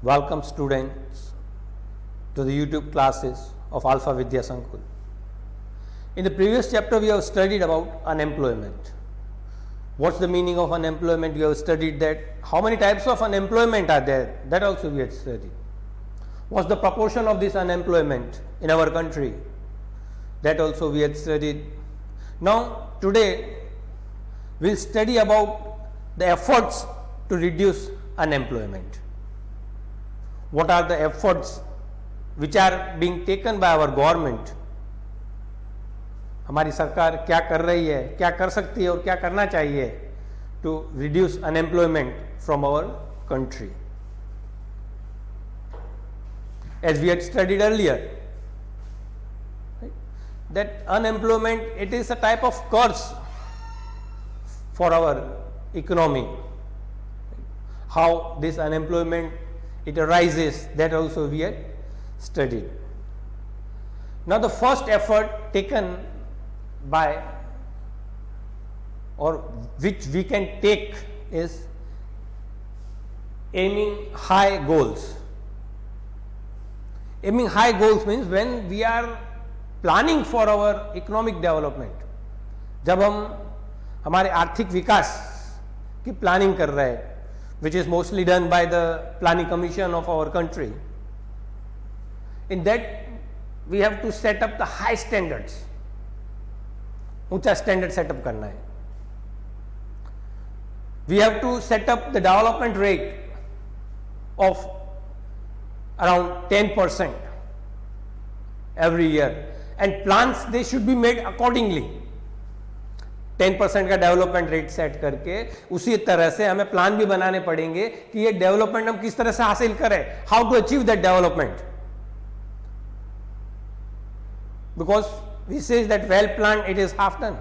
Welcome students to the YouTube classes of Alpha Vidya Sankul. In the previous chapter we have studied about unemployment. What's the meaning of unemployment? We have studied that. How many types of unemployment are there? That also we had studied. What's the proportion of this unemployment in our country? That also we had studied. Now today we will study about the efforts to reduce unemployment. What are the efforts which are being taken by our government? हमारी सरकार क्या कर रही है, क्या कर सकती है और क्या करना चाहिए to reduce unemployment from our country. As we had studied earlier, right, that unemployment, it is a type of curse for our economy. How this unemployment it arises, that also we had studied. Now the first effort taken by or which we can take is aiming high goals. Aiming high goals means when we are planning for our economic development, जब हम हमारे आर्थिक विकास की planning कर रहे हैं, which is mostly done by the planning commission of our country. In that we have to set up the high standards. ऊंचा standard setup करना है. We have to set up the development rate of around 10% every year and plans they should be made accordingly. 10% का development rate set करके उसी तरह से हमें plan भी बनाने पड़ेंगे कि ये डेवलपमेंट हम किस तरह से हासिल करें, how to achieve that development. Because we says that well plan it is half done.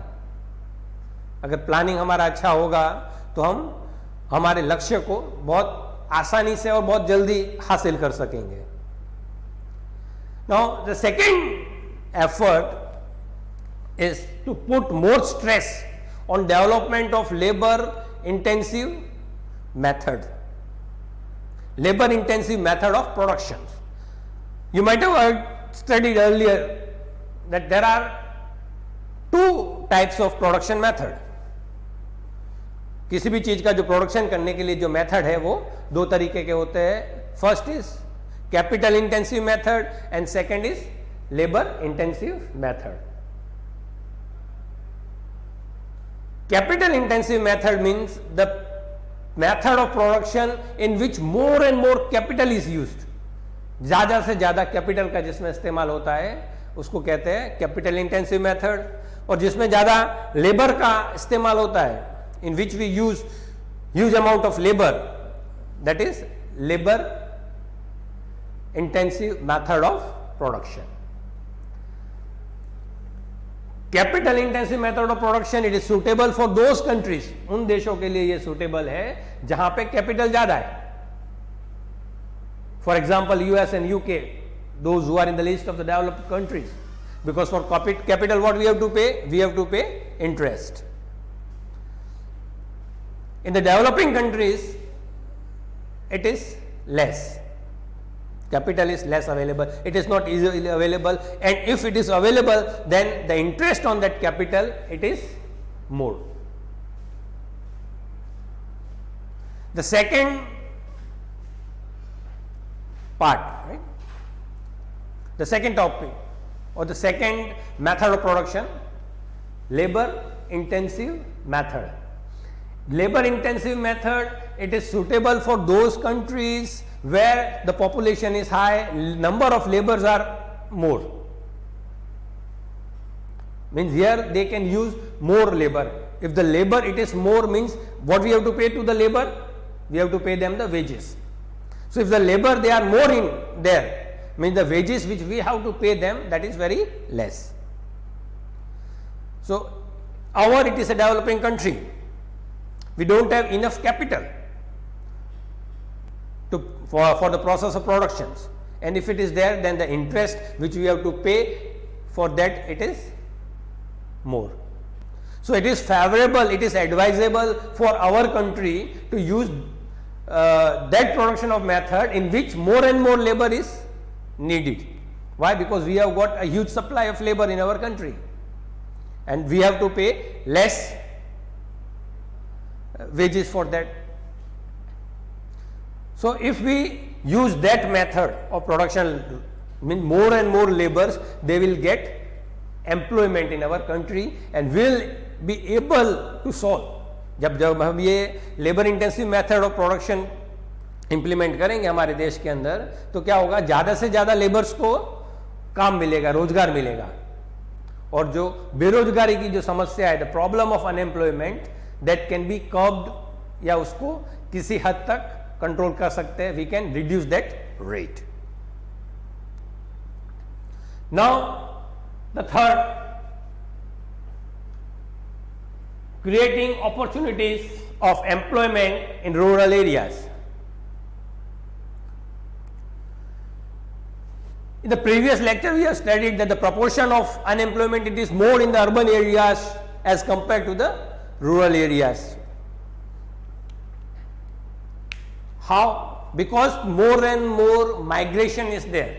अगर प्लानिंग हमारा अच्छा होगा तो हम हमारे लक्ष्य को बहुत आसानी से और बहुत जल्दी हासिल कर सकेंगे. Now the second effort is to put more stress on development of labor intensive method of production. You might have studied earlier that there are two types of production method. किसी भी चीज का जो प्रोडक्शन करने के लिए जो method है वो दो तरीके के होते हैं. First is capital intensive method and second is labour intensive method. Capital intensive method means the method of production in which more and more capital is used. ज्यादा से ज्यादा कैपिटल का जिसमें इस्तेमाल होता है उसको कहते हैं कैपिटल इंटेंसिव मेथड. और जिसमें ज्यादा लेबर का इस्तेमाल होता है, in which we use huge amount of labour, that is labour intensive method of production. Capital intensive method of production it is suitable for those countries. उन देशों के लिए यह सुटेबल है जहां पे कैपिटल ज्यादा है. For example US and UK, those who are in the list of the developed countries, because for capital what we have to pay, we have to pay interest. In the developing countries it is less. Capital is less available, it is not easily available, and if it is available then the interest on that capital it is more. The second part, right? The second topic or the second method of production, labor intensive method. Labor intensive method, it is suitable for those countries where the population is high, number of laborers are more. Means here they can use more labor. If the labor it is more, means what we have to pay to the labor, we have to pay them the wages. So if the labor they are more in there, means the wages which we have to pay them, that is very less. So our it is a developing country, we don't have enough capital to for the process of productions, and if it is there then the interest which we have to pay for that it is more. So it is favorable, it is advisable for our country to use that production of method in which more and more labor is needed. Why? Because we have got a huge supply of labor in our country and we have to pay less wages for that. So if we use that method of production, mean more and more laborers, they will get employment in our country and will be able to solve. जब हम ये labour intensive method of production implement करेंगे हमारे देश के अंदर, तो क्या होगा, ज्यादा से ज्यादा लेबर्स को काम मिलेगा, रोजगार मिलेगा, और जो बेरोजगारी की जो समस्या है, the problem of unemployment, that can be curbed, या उसको किसी हद तक कंट्रोल कर सकते हैं. We can reduce that rate. Now the third, creating opportunities of employment in rural areas. In the previous lecture we have studied that the proportion of unemployment, it is more in the urban areas as compared to the rural areas. How? Because more and more migration is there.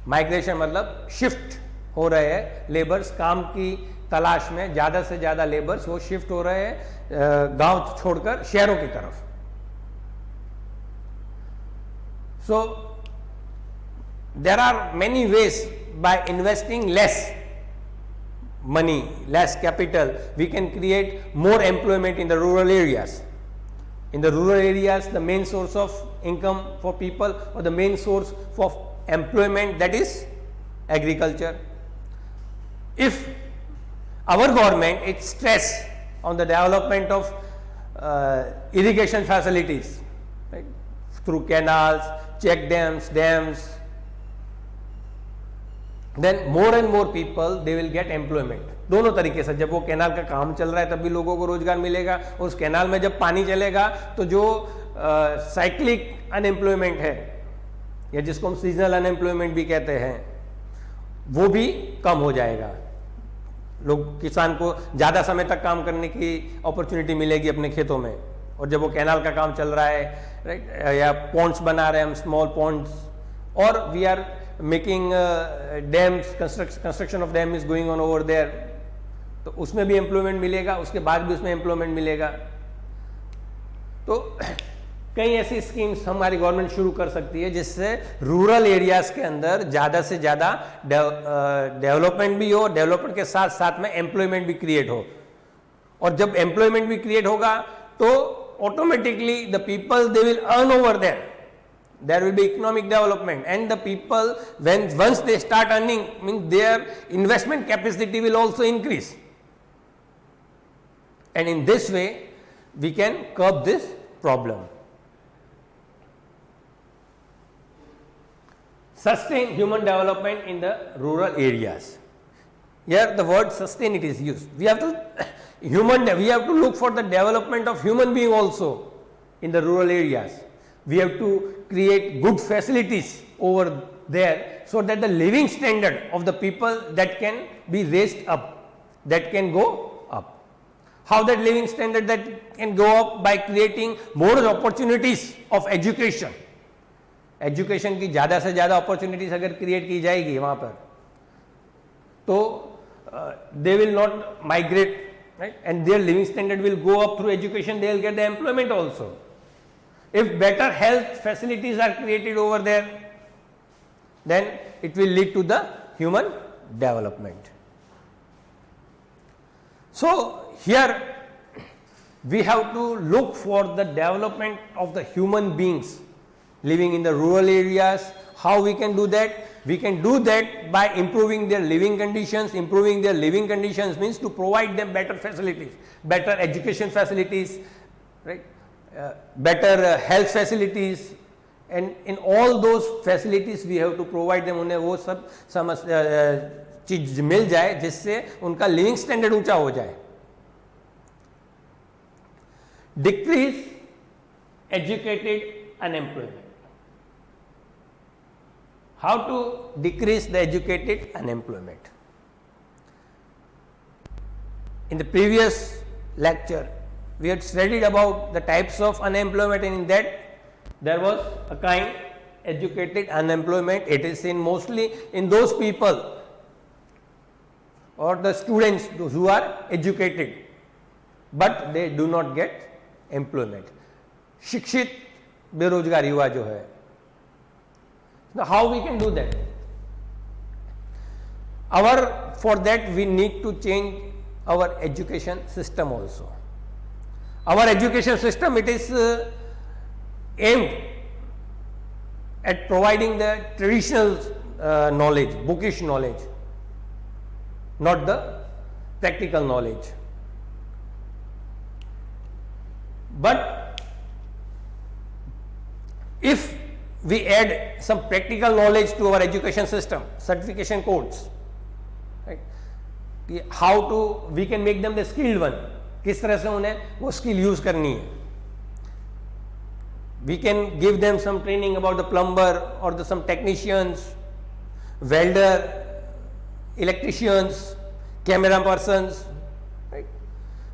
Migration मतलब shift हो रहे हैं, labours काम की तलाश में ज्यादा से ज्यादा लेबर्स वो शिफ्ट हो रहे हैं गांव छोड़कर शहरों की तरफ. So there are many ways, by investing less money, less capital, we can create more employment in the rural areas. In the rural areas, the main source of income for people, or the main source of employment, that is agriculture. If our government, it stress on the development of irrigation facilities, right, through canals, check dams, then more and more people, they will get employment. दोनों तरीके से, जब वो canal का काम चल रहा है तब भी लोगों को रोजगार मिलेगा, उस कैनाल में जब पानी चलेगा तो जो साइक्लिक अनएम्प्लॉयमेंट है, या जिसको हम सीजनल अनएम्प्लॉयमेंट भी कहते हैं, वो भी कम हो जाएगा. लोग, किसान को ज़्यादा समय तक काम करने की अपॉर्चुनिटी मिलेगी अपने खेतों में. और जब वो कैनाल का काम चल रहा है, राइट, या पॉन्ड्स बना रहे हैं हम, स्मॉल पॉन्ड्स, और we are making dams, construction of dam is going on over there, तो उसमें भी एम्प्लॉयमेंट मिलेगा, उसके बाद भी उसमें एम्प्लॉयमेंट मिलेगा. तो कई ऐसी स्कीम्स हमारी गवर्नमेंट शुरू कर सकती है जिससे रूरल एरियाज के अंदर ज़्यादा से ज़्यादा डेवलपमेंट भी हो, डेवलपमेंट के साथ साथ में एम्प्लॉयमेंट भी क्रिएट हो. और जब एम्प्लॉयमेंट भी क्रिएट होगा तो automatically the people, they will earn over there, there will be economic development, and the people, when once they start earning, means their investment capacity will also increase, and in this way we can curb this problem. Sustain human development in the rural areas. Here the word sustain, it is used. We have to look for the development of human being also in the rural areas. We have to create good facilities over there so that the living standard of the people, that can be raised up, that can go up. How that living standard that can go up? By creating more opportunities of education. Education की ज़्यादा से ज़्यादा opportunities अगर create की जाएगी वहाँ पर, तो they will not migrate, right, and their living standard will go up through education, they will get the employment also. If better health facilities are created over there, then it will lead to the human development. So here we have to look for the development of the human beings living in the rural areas. How we can do that? We can do that by improving their living conditions. Improving their living conditions means to provide them better facilities, better education facilities, right, better health facilities, and in all those facilities we have to provide them, उन्हें वो सब चीज मिल जाए जिससे उनका living standard ऊंचा हो जाए. Decrease educated unemployment. How to decrease the educated unemployment? In the previous lecture we had studied about the types of unemployment, and in that there was a kind educated unemployment. It is seen mostly in those people or the students those who are educated but they do not get employment. शिक्षित बेरोजगार युवा जो है. Now how we can do that? For that we need to change our education system also. Our education system, it is aimed at providing the traditional knowledge, bookish knowledge, not the practical knowledge. But if we add some practical knowledge to our education system, certification codes, right? How to, we can make them the skilled one, किस तरह से उन्हें वो skill use करनी है. We can give them some training about the plumber or some technicians, welder, electricians, camera persons, right?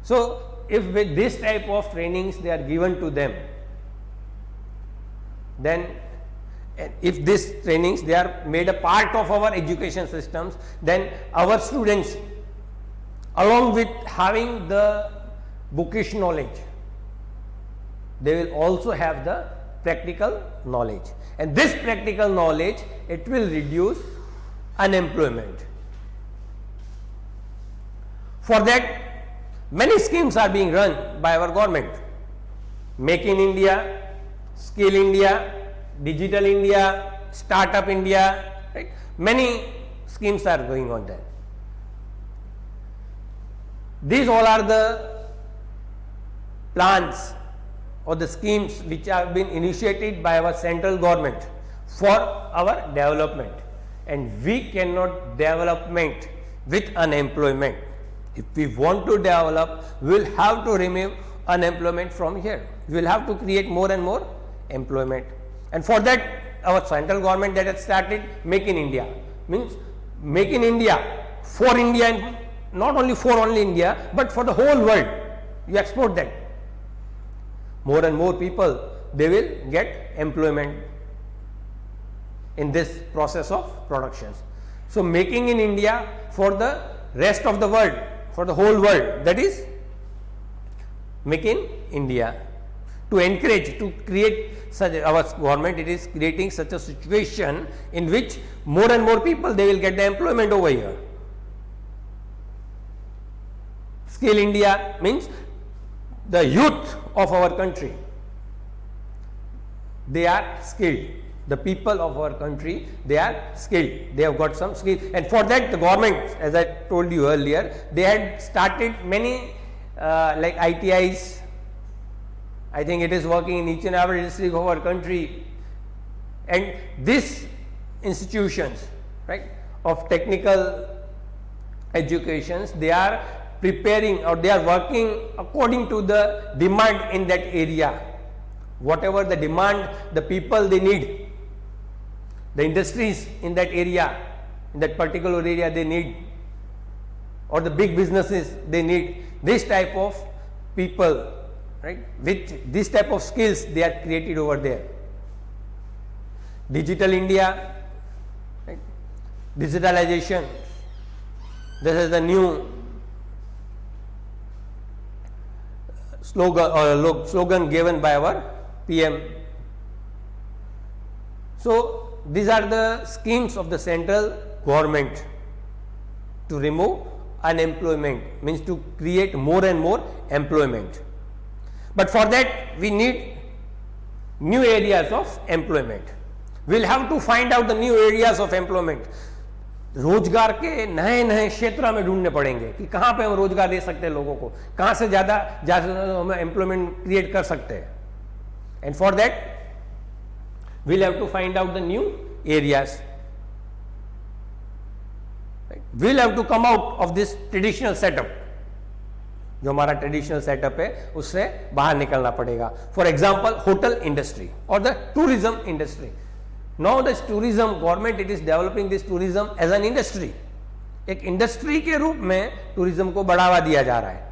So if with this type of trainings they are given to them, then if these trainings they are made a part of our education systems, then our students, along with having the bookish knowledge, they will also have the practical knowledge, and this practical knowledge, it will reduce unemployment. For that, many schemes are being run by our government. Make in India, Skill India, Digital India, Startup India, right? Many schemes are going on there. These all are the plans or the schemes which have been initiated by our central government for our development, and we cannot development with unemployment. If we want to develop, we will have to remove unemployment from here. We will have to create more and more employment, and for that our central government that has started Make in India, means Make in India for India, and not only for only India but for the whole world. You export that. More and more people, they will get employment in this process of productions. So making in India for the rest of the world, for the whole world, that is Make in India. To encourage, to create such, our government, it is creating such a situation in which more and more people, they will get the employment over here. Skill India means the youth of our country, they are skilled. The people of our country, they are skilled. They have got some skill, and for that the government, as I told you earlier, they had started many like ITIs. I think it is working in each and every district of our country, and these institutions, right, of technical educations, they are preparing or they are working according to the demand in that area. Whatever the demand, the people they need, the industries in that area, in that particular area they need, or the big businesses they need this type of people, right, with this type of skills they are created over there. Digital India, right, digitalization, this is the new slogan given by our PM. So these are the schemes of the central government to remove unemployment, means to create more and more employment. But for that we need new areas of employment. We will have to find out the new areas of employment. रोजगार के नए नए क्षेत्र हमें ढूंढने पड़ेंगे कि कहाँ पे हम रोजगार दे सकते हैं लोगों को, कहाँ से ज़्यादा हम एम्प्लॉयमेंट क्रिएट कर सकते हैं. And for that we'll have to find out the new areas. We'll have to come out of this traditional setup. जो हमारा ट्रेडिशनल सेटअप है उससे बाहर निकलना पड़ेगा. फॉर एग्जाम्पल होटल इंडस्ट्री और the tourism industry. Now this tourism government it is developing this tourism as an industry. एक industry के रूप में टूरिज्म को बढ़ावा दिया जा रहा है.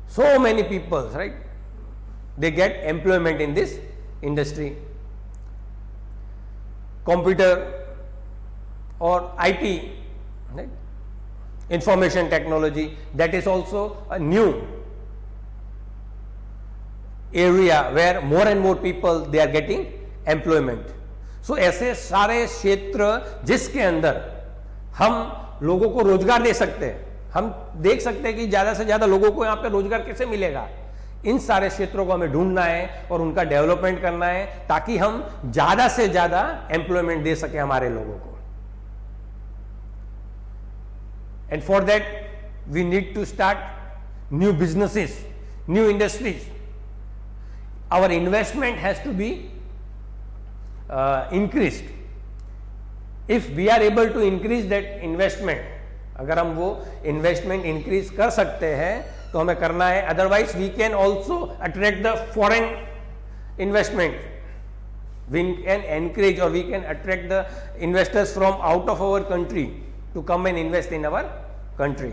so many people, right? They get employment in this industry. Computer or IT, right? Information technology, that is also a new area where more and more people they are getting employment. So ऐसे सारे क्षेत्र जिसके अंदर हम लोगों को रोजगार दे सकते हैं, हम देख सकते हैं कि ज्यादा से ज्यादा लोगों को यहाँ पे रोजगार कैसे मिलेगा, इन सारे क्षेत्रों को हमें ढूंढना है और उनका डेवलपमेंट करना है ताकि हम ज्यादा से ज्यादा एम्प्लॉयमेंट दे सके हमारे लोगों को. And for that we need to start new businesses, new industries. Our investment has to be increased. If we are able to increase that investment, अगर हम वो investment increase कर सकते हैं तो हमें करना है. Otherwise we can also attract the foreign investment. We can encourage or we can attract the investors from out of our country to come and invest in our country.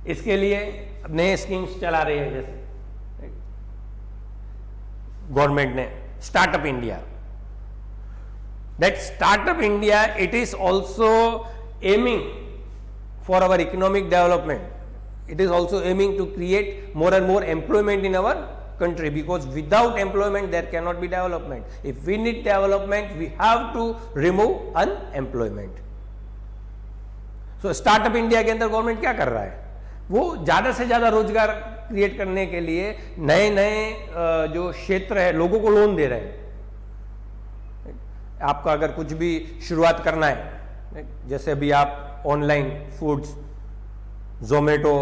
इसके लिए नए स्कीम्स चला रहे हैं, जैसे गवर्नमेंट ने startup India. That startup India it is also aiming for our economic development. It is also aiming to create more and more employment in our country, because without employment there cannot be development. If we need development we have to remove unemployment. So startup India के अंदर government क्या कर रहा है, वो ज्यादा से ज्यादा रोजगार क्रिएट करने के लिए नए नए जो क्षेत्र है लोगों को लोन दे रहे हैं. आपका अगर कुछ भी शुरुआत करना है, जैसे अभी आप online foods, Zomato,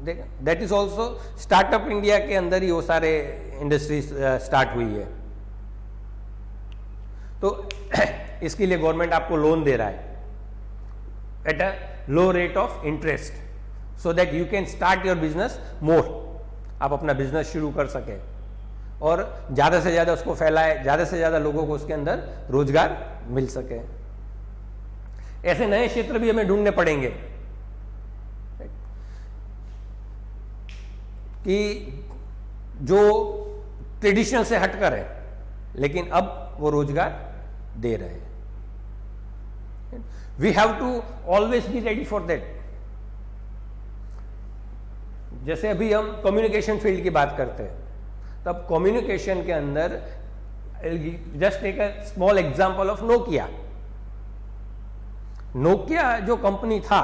that is also startup India के अंदर ही वो सारे इंडस्ट्रीज स्टार्ट हुई है. तो इसके लिए गवर्नमेंट आपको लोन दे रहा है at a low rate of interest, so that you can start your business मोर. आप अपना बिजनेस शुरू कर सके और ज्यादा से ज्यादा उसको फैलाए, ज्यादा से ज्यादा लोगों को उसके अंदर रोजगार मिल सके. ऐसे नए क्षेत्र भी हमें ढूंढने पड़ेंगे कि जो ट्रेडिशनल से हटकर है लेकिन अब वो रोजगार दे रहे हैं. We have to always be ready for that. जैसे अभी हम कम्युनिकेशन फील्ड की बात करते हैं, तब कम्युनिकेशन के अंदर just take a small example of Nokia. Nokia जो कंपनी था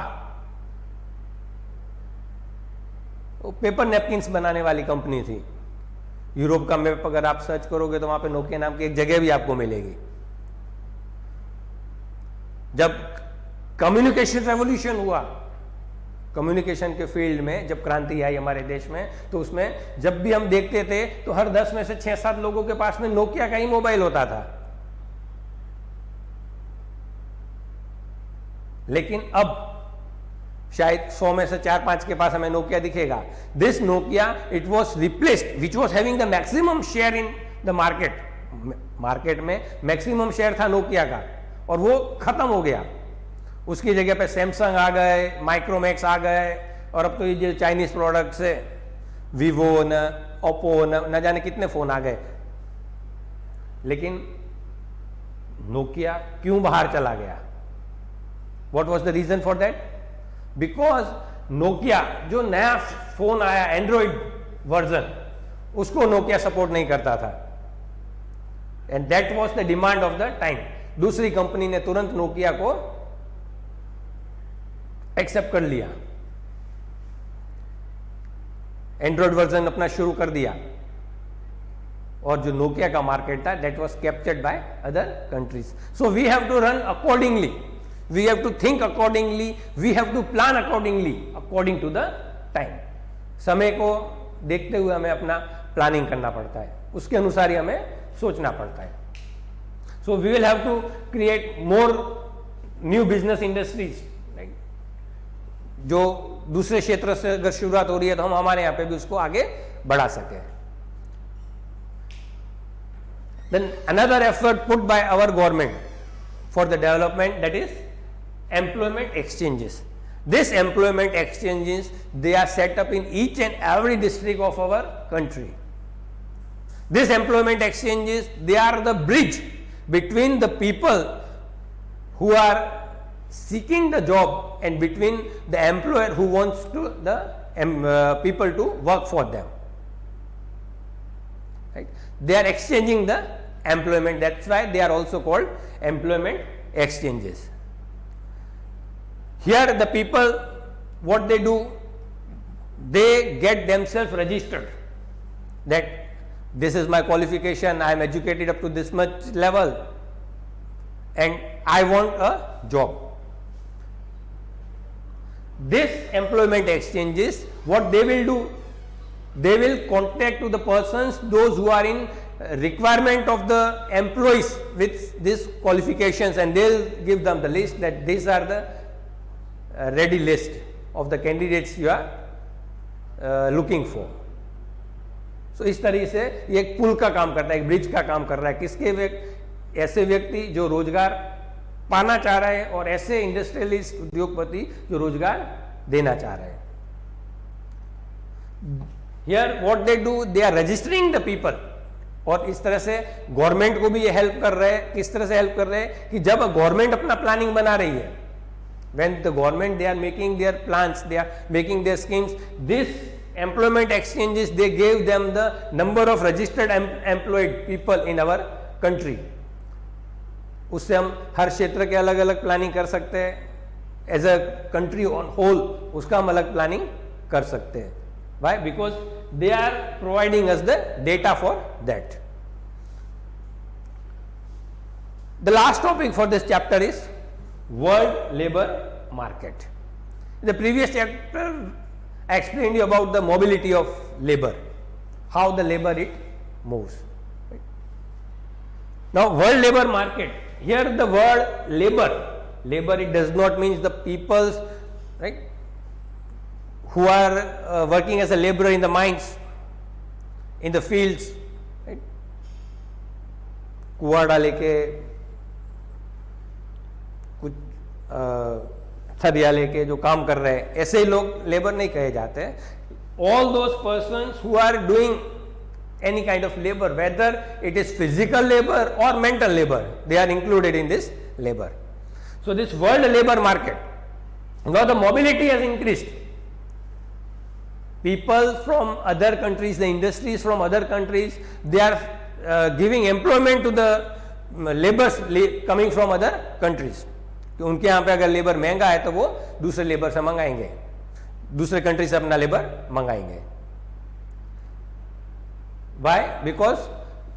वो पेपर नैपकिन्स बनाने वाली कंपनी थी. यूरोप का मैप अगर आप सर्च करोगे तो वहां पे नोकिया नाम की एक जगह भी आपको मिलेगी. जब कम्युनिकेशन रेवोल्यूशन हुआ, कम्युनिकेशन के फील्ड में जब क्रांति आई हमारे देश में, तो उसमें जब भी हम देखते थे तो हर 10 में से 6-7 लोगों के पास में नोकिया का ही मोबाइल होता था. लेकिन अब शायद 100 में से 4-5 के पास हमें नोकिया दिखेगा. This Nokia it was replaced which was having the maximum share in the market. Market में मैक्सिमम शेयर था नोकिया का और वो खत्म हो गया. उसकी जगह पे सैमसंग आ गए, माइक्रोमैक्स आ गए, और अब तो ये जो चाइनीज प्रोडक्ट्स है वीवो न ओप्पो न जाने कितने फोन आ गए. लेकिन नोकिया क्यों बाहर चला गया? What was the reason for that? Because Nokia जो नया फोन आया एंड्रॉइड वर्जन, उसको नोकिया सपोर्ट नहीं करता था. And that was the demand of the time. दूसरी कंपनी ने तुरंत नोकिया को एक्सेप्ट कर लिया, एंड्रॉइड वर्जन अपना शुरू कर दिया, और जो नोकिया का मार्केट था that was captured by other countries. So we have to run accordingly, we have to think accordingly, we have to plan accordingly according to the time. समय को देखते हुए हमें अपना प्लानिंग करना पड़ता है, उसके अनुसार ही हमें सोचना पड़ता है. So we will have to create more new business industries, right? जो दूसरे क्षेत्र से अगर शुरुआत हो रही है तो हम हमारे यहाँ पे भी उसको आगे बढ़ा सके. Then another effort put by our government for the development, that is employment exchanges. This employment exchanges, they are set up in each and every district of our country. These employment exchanges, they are the bridge between the people who are seeking the job and between the employer who wants to the people to work for them. Right? They are exchanging the employment. That's why they are also called employment exchanges. Here the people, what they do, they get themselves registered that this is my qualification, I am educated up to this much level and I want a job. This employment exchanges, what they will do, they will contact to the persons, those who are in requirement of the employees with these qualifications, and they will give them the list that these are the ready list of the candidates you are looking for. So इस तरीके से ये एक पुल का काम करता है, एक ब्रिज का काम कर रहा है किसके ऐसे व्यक्ति जो रोजगार पाना चाह रहे हैं और ऐसे इंडस्ट्रियलिस्ट उद्योगपति जो रोजगार देना चाह रहे हैं. Here what they do, they are registering the people. और इस तरह से गवर्नमेंट को भी ये हेल्प कर रहे हैं. किस तरह से हेल्प कर रहे हैं कि जब गवर्नमेंट अपना प्लानिंग बना रही है, when the government they are making their plans, they are making their schemes, this employment exchanges, they gave them the number of registered employed people in our country. उससे हम हर क्षेत्र के अलग अलग प्लानिंग कर सकते हैं. As a country on whole उसका हम अलग प्लानिंग कर सकते हैं. Why? Because they are providing us the data for that. The last topic for this chapter is world labor market. In the previous chapter, I explained you about the mobility of labor, how the labor it moves. Right? Now, world labor market. Here, the word labor it does not mean the peoples, right, who are working as a laborer in the mines, in the fields, right? कुआं डाले के कुछ थरिया लेके जो काम कर रहे हैं, ऐसे ही लोग लेबर नहीं कहे जाते. All those persons who are doing any kind of labor, whether it is physical labor or mental labor, they are included in this labor. So this world labor market, now the mobility has increased. People from other countries, the industries from other countries, they are giving employment to the laborers coming from other countries. कि उनके यहाँ पे अगर labour महंगा है तो वो दूसरे लेबर से मंगाएंगे, दूसरे कंट्री से अपना labour मंगाएंगे. Why? Because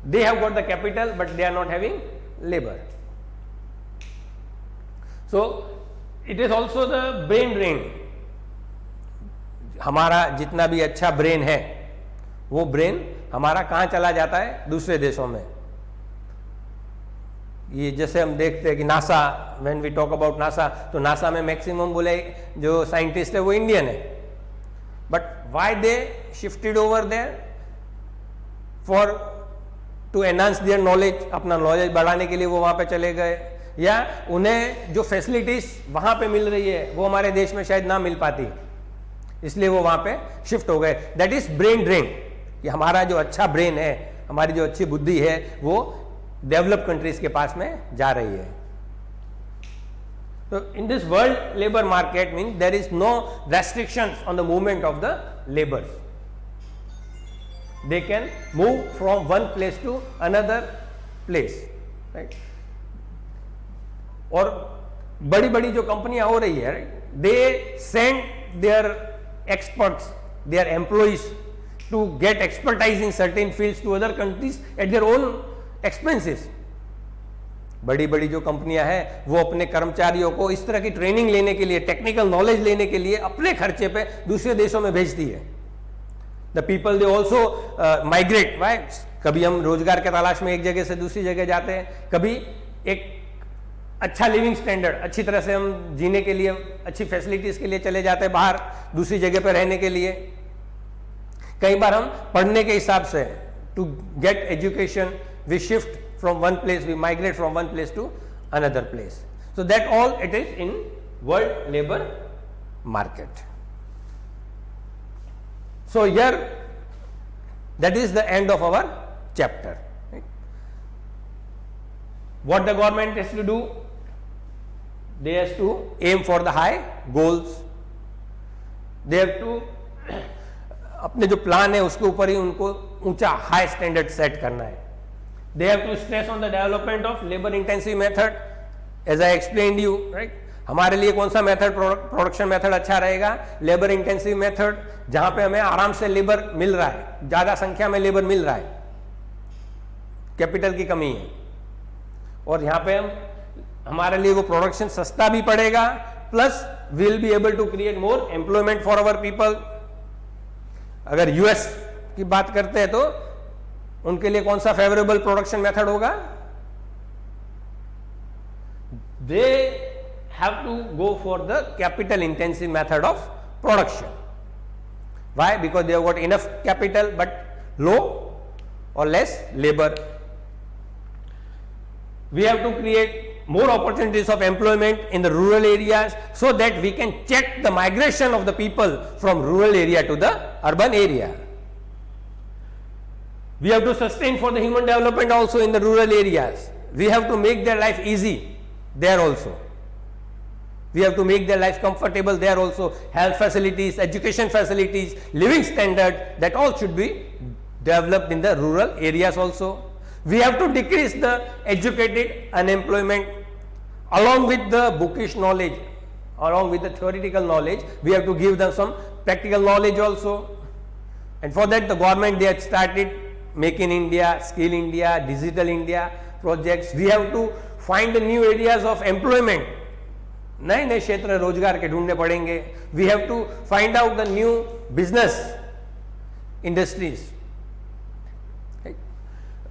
they have got the capital but they are not having labor. So it is also the brain drain. हमारा जितना भी अच्छा ब्रेन है वो ब्रेन हमारा कहाँ चला जाता है? दूसरे देशों में. ये जैसे हम देखते हैं कि NASA, when we talk about NASA, तो नासा में मैक्सिमम बोले जो साइंटिस्ट है वो इंडियन है. But why they shifted over there? For to enhance their knowledge, अपना नॉलेज बढ़ाने के लिए वो वहां पे चले गए, या उन्हें जो फैसिलिटीज वहां पे मिल रही है वो हमारे देश में शायद ना मिल पाती, इसलिए वो वहां पे शिफ्ट हो गए. That is brain drain. कि हमारा जो अच्छा ब्रेन है, हमारी जो अच्छी बुद्धि है वो डेवलप कंट्रीज के पास में जा रही है. तो in this world labour market mean there is no restrictions on the movement of the labours. They can move from one place to another place, right? और बड़ी बड़ी जो कंपनियां हो रही है, they send their experts, their employees to get expertise in certain fields to other countries at their own expenses. बड़ी बड़ी जो कंपनियां हैं वो अपने कर्मचारियों को इस तरह की ट्रेनिंग लेने के लिए, टेक्निकल नॉलेज लेने के लिए अपने खर्चे पे दूसरे देशों में भेजती है. The people they also migrate, right? कभी हम रोजगार के तलाश में एक जगह से दूसरी जगह जाते हैं, कभी एक अच्छा लिविंग स्टैंडर्ड, अच्छी तरह से हम जीने के लिए, अच्छी फैसिलिटीज के लिए चले जाते हैं बाहर दूसरी जगह पर रहने के लिए. कई बार हम पढ़ने के हिसाब से to get education we shift from one place, we migrate from one place to another place. So that all it is in world labour market. So here, that is the end of our chapter. Right? What the government has to do? They has to aim for the high goals. They have to अपने जो plan है उसके ऊपर ही उनको ऊंचा high standard set करना है. They have to stress on the development of labor intensive method, as I explained you, right? हमारे लिए कौन सा मेथड, प्रोडक्शन मेथड अच्छा रहेगा? लेबर इंटेंसिव मेथड, जहां पे हमें आराम से लेबर मिल रहा है, ज्यादा संख्या में लेबर मिल रहा है, कैपिटल की कमी है, और यहां पे हमारे लिए वो प्रोडक्शन सस्ता भी पड़ेगा, plus will be able to create more employment for our people. अगर यूएस की बात करते हैं तो उनके लिए कौन सा फेवरेबल प्रोडक्शन मेथड होगा? दे have to go for the capital intensive method of production. Why? Because they have got enough capital but low or less labor. We have to create more opportunities of employment in the rural areas so that we can check the migration of the people from rural area to the urban area. We have to sustain for the human development also in the rural areas. We have to make their life easy there also. We have to make their life comfortable there also. Health facilities, education facilities, living standard, that all should be developed in the rural areas also. We have to decrease the educated unemployment along with the bookish knowledge, along with the theoretical knowledge. We have to give them some practical knowledge also. And for that the government, they had started Make in India, Skill India, Digital India projects. We have to find the new areas of employment. नए नए क्षेत्र रोजगार के ढूंढने पड़ेंगे. We have to find out the new business industries,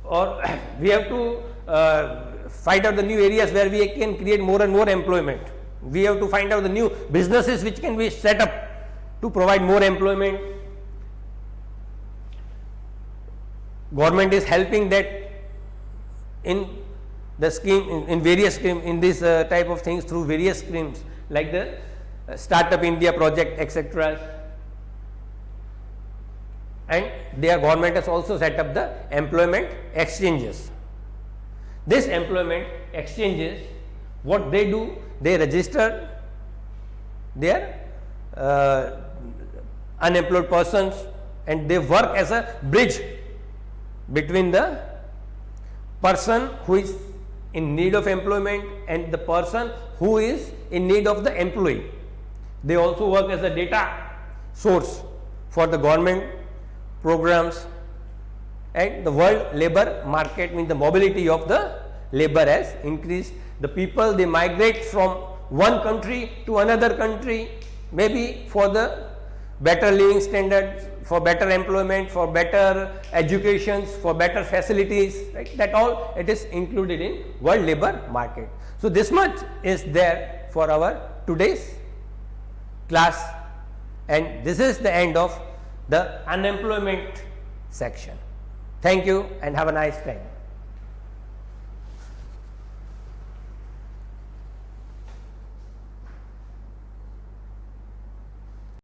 और we have to find out the new areas where we can create more and more employment. We have to find out the new businesses which can be set up to provide more employment. Government is helping that in the scheme, in various schemes, in this type of things, through various schemes like the Startup India project, etc. And their government has also set up the employment exchanges. This employment exchanges, what they do, they register their unemployed persons, and they work as a bridge between the person who is in need of employment and the person who is in need of the employee. They also work as a data source for the government programs, and the world labor market, means the mobility of the labor has increased. The people, they migrate from one country to another country, maybe for the better living standards, for better employment, for better educations, for better facilities, right? That all it is included in world labor market. So this much is there for our today's class, and this is the end of the unemployment section. Thank you and have a nice time.